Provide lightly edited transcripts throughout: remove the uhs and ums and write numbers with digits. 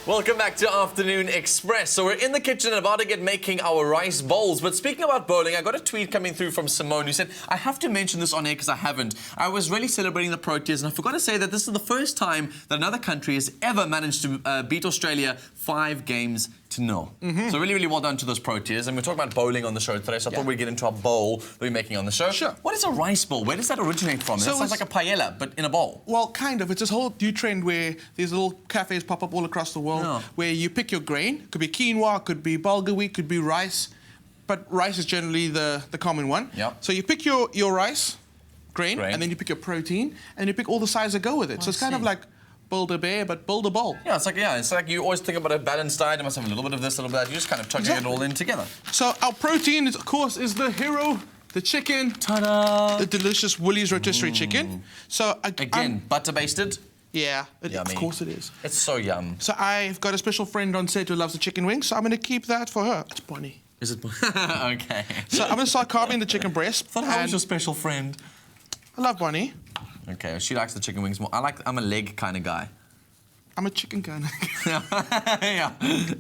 Welcome back to Afternoon Express. So we're in the kitchen and about to get making our rice bowls. But speaking about bowling, I got a tweet coming through from Simone who said, I have to mention this on air because I haven't. I was really celebrating the Proteas and I forgot to say that this is the first time that another country has ever managed to beat Australia 5 games to 0. So really, really well done to those Proteas. And we're talking about bowling on the show today, so I thought we'd get into our bowl that we're making on the show. Sure. What is a rice bowl? Where does that originate from? So that sounds like a paella, but in a bowl. Well, kind of. It's this whole new trend where these little cafes pop up all across the world where you pick your grain. Could be quinoa, could be bulgur wheat, could be rice. But rice is generally the common one. Yep. So you pick your rice, grain, and then you pick your protein, and you pick all the sides that go with it. So it's kind of like build a bear, but build a bowl. Yeah, it's like you always think about a balanced diet. You must have a little bit of this, a little bit of that. You just kind of chugging it all in together. So our protein, of course, is the hero, the chicken. Ta-da! The delicious Woolies rotisserie chicken. So again, butter basted. Yeah, of course it is. It's so yum. So I've got a special friend on set who loves the chicken wings, so I'm going to keep that for her. It's Bonnie. Is it? Okay. So I'm going to start carving the chicken breast. How is your special friend? I love Bonnie. Okay, she likes the chicken wings more. I'm a leg kind of guy. I'm a chicken kind of guy. Yeah.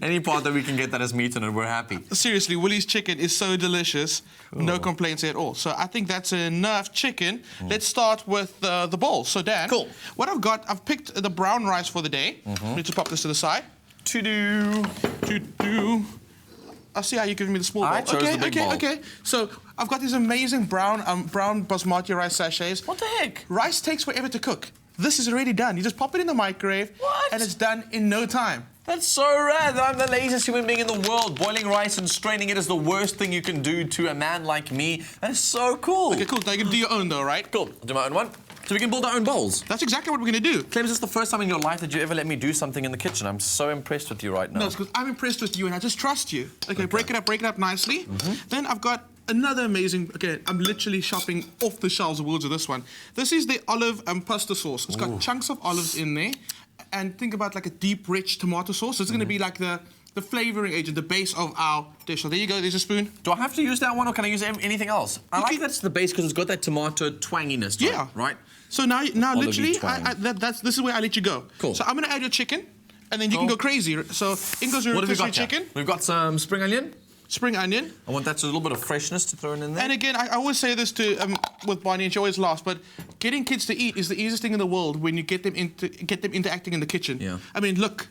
Any part that we can get that as meat in it, we're happy. Seriously, Woolies chicken is so delicious. Cool. No complaints at all. So I think that's enough chicken. Let's start with the bowl. So Dan, what I've picked the brown rice for the day. Need to pop this to the side. To-do. I'll see how you're giving me the small bowl. I chose the big bowl. Okay. So I've got these amazing brown basmati rice sachets. What the heck? Rice takes forever to cook. This is already done. You just pop it in the microwave, and it's done in no time. That's so rad. I'm the laziest human being in the world. Boiling rice and straining it is the worst thing you can do to a man like me. That's so cool. Okay, cool. Now you can do your own, though, right? Cool. I'll do my own one. So we can build our own bowls. That's exactly what we're going to do. Clem, is this the first time in your life that you ever let me do something in the kitchen? I'm so impressed with you right now. No, it's because I'm impressed with you and I just trust you. Okay, break it up nicely. Then I've got another amazing, I'm literally shopping off the shelves of Woolworths with this one. This is the olive pasta sauce. It's got chunks of olives in there. And think about like a deep, rich tomato sauce. So it's going to be like the flavoring agent, the base of our dish. So there you go, there's a spoon. Do I have to use that one or can I use anything else? I like that's the base because it's got that tomato twanginess to it, right? So now literally, this is where I let you go. Cool. So I'm going to add your chicken, and then you can go crazy. So in goes your rotisserie chicken. We've got some spring onion. Spring onion. I want that a little bit of freshness to throw in there. And again, I always say this to with Bonnie, and she always laughs, but getting kids to eat is the easiest thing in the world when you get them interacting in the kitchen. Yeah. I mean, look.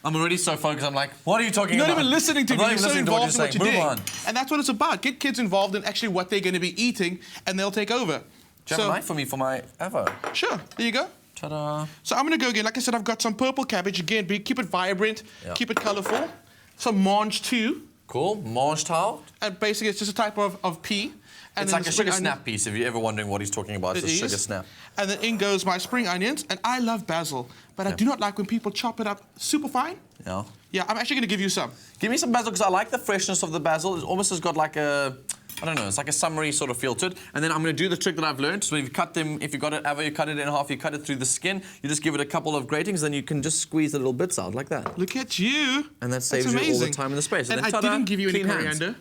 I'm already so focused. I'm like, what are you talking about? You're not even listening to me. You're so involved in what you're doing. On. And that's what it's about. Get kids involved in actually what they're going to be eating, and they'll take over. Do you have a knife for me for my avo? Sure. There you go. Ta-da. So I'm going to go again. Like I said, I've got some purple cabbage. Again, keep it vibrant. Keep it colourful. Some mange too. Cool. Mange tau. And basically, it's just a type of pea. And it's like a sugar snap piece, if you're ever wondering what he's talking about. It's a sugar snap. And then in goes my spring onions. And I love basil, but I do not like when people chop it up super fine. Yeah. Yeah, I'm actually going to give you some. Give me some basil, because I like the freshness of the basil. It almost has got like a, I don't know, it's like a summery sort of feel to it. And then I'm going to do the trick that I've learned. So if you cut them, if you got it, you cut it in half, you cut it through the skin, you just give it a couple of gratings, then you can just squeeze the little bits out like that. Look at you. And that saves you all the time and the space. And then, I didn't give you any coriander.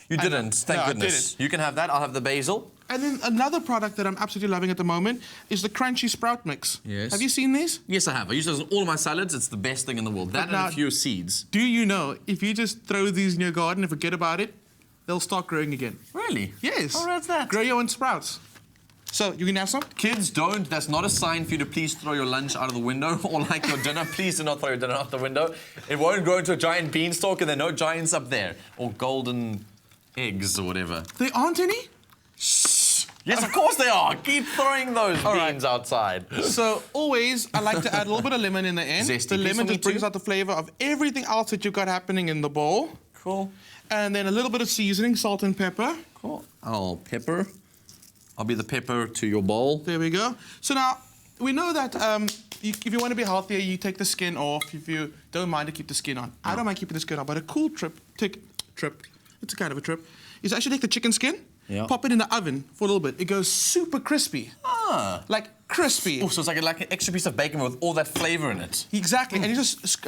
You didn't, thank goodness. You can have that, I'll have the basil. And then another product that I'm absolutely loving at the moment is the crunchy sprout mix. Yes. Have you seen these? Yes, I have. I use those in all of my salads. It's the best thing in the world. That and a few seeds. Do you know, if you just throw these in your garden and forget about it, they'll start growing again. Really? Yes. How rad's that? Grow your own sprouts. So, you can have some? Kids, don't. That's not a sign for you to please throw your lunch out of the window or like your dinner. Please do not throw your dinner out the window. It won't grow into a giant beanstalk and there are no giants up there. Or golden eggs or whatever. There aren't any? Shh. Yes, of course they are. Keep throwing those beans outside. So, always, I like to add a little bit of lemon in the end. Zesty. The lemon just brings out the flavor of everything else that you've got happening in the bowl. Cool. And then a little bit of seasoning, salt and pepper. Cool. Oh, pepper. I'll be the pepper to your bowl. There we go. So now, we know that if you want to be healthier, you take the skin off. If you don't mind to keep the skin on. I don't mind keeping the skin on, but a cool trip, it's a kind of a trip, is actually take the chicken skin, pop it in the oven for a little bit. It goes super crispy. Ah. Like crispy. Oh, so it's like an extra piece of bacon with all that flavor in it. Exactly. And you just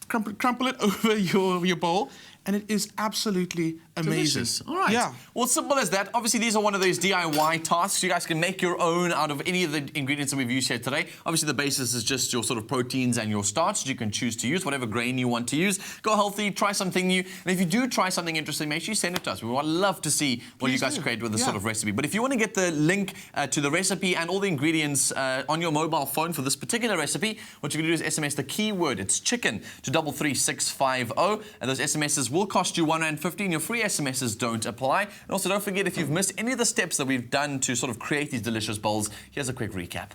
crumple it over your bowl. and it is absolutely amazing. Delicious. All right. Yeah. Well, simple as that. Obviously, these are one of those DIY tasks. You guys can make your own out of any of the ingredients that we've used here today. Obviously, the basis is just your sort of proteins and your starch that you can choose to use, whatever grain you want to use. Go healthy, try something new. And if you do try something interesting, make sure you send it to us. We would love to see what Please you guys do. create with this Yeah. sort of recipe. But if you want to get the link to the recipe and all the ingredients on your mobile phone for this particular recipe, what you can do is SMS the keyword, it's chicken, to 33650. And those SMSs will cost you R1.50. Your free SMSs don't apply. And also, don't forget, if you've missed any of the steps that we've done to sort of create these delicious bowls, here's a quick recap.